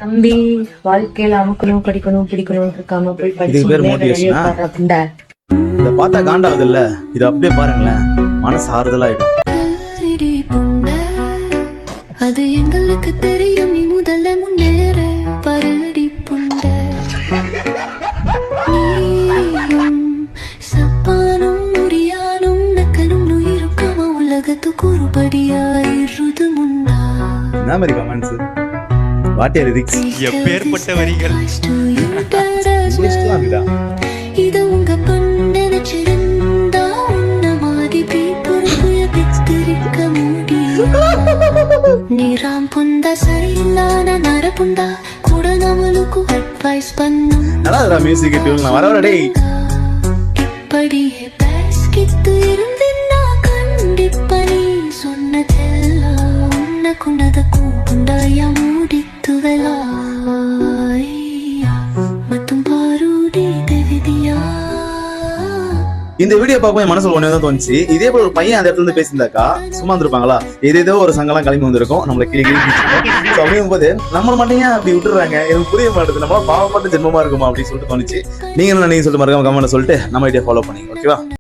தம்பி வாழ்க்கையில அமுக்கணும் படிக்கணும் பிடிக்கணும் இருக்காம போய் இதுக்கு பேர் motivation-ஆ? படிச்சு இத பார்த்தா காண்டாவது இல்ல, இது அப்படியே பாருங்களேன், மனசு ஆறுதலாயிடும். அது எங்களுக்கு தெரியும், நீ முதல்ல முன்னேற பரடி புண்ட சப்பானும் முறியானும் நக்கலும் உயிருக்காம உலகத்துக்கு ஒருபடியாயிருது முன்னா. என்ன மாதிரி கமெண்ட்ஸ், வாட் ஆர் லிரிக்ஸ், எப்பேற்பட்ட வரிகள். இது உங்க நினைச்சிருந்தா உன்ன மாதிரி பீப்புரிய பிரிக்க முடியும். நீராம் புந்தா சரியில்லான நரப்புந்தா கூட நம்மளுக்கு அட்வைஸ் பண்ணும். நல்லா மியூசிக் டியூன் நான் வர டேய். இப்படியே பேசிக்கிட்டு இருந்தேன்னா கண்டிப்பா நீ சொன்னதெல்லாம் உன்ன குண்டத கூண்டாயா மூடித்து வெளாயா மற்றும் பாருடி தேவிதியா. இந்த வீடியோ பார்க்கும் என் மனசுல ஒண்ணே தான் தோணுச்சு, இதே போல ஒரு பையன் அந்த இடத்துல இருந்து பேசியிருந்தாக்கா சும்மா இருந்திருப்பாங்களா? ஏதோ ஒரு சங்கலாம் கிளம்பி வந்திருக்கும், நம்மள கிளி அப்படிங்கும் போது நம்மள மட்டும் ஏன் அப்படி விட்டுறாங்க, எனக்கு புரிய மாட்டேது, நம்மளா பாவப்பட்ட ஜென்மமா இருக்குமா அப்படின்னு சொல்லிட்டு தோணுச்சு. நீங்க என்ன சொல்லிட்டு மறக்காம கமெண்ட் சொல்லிட்டு நம்ம ஐடியா ஃபாலோ பண்ணீங்க. ஓகேவா?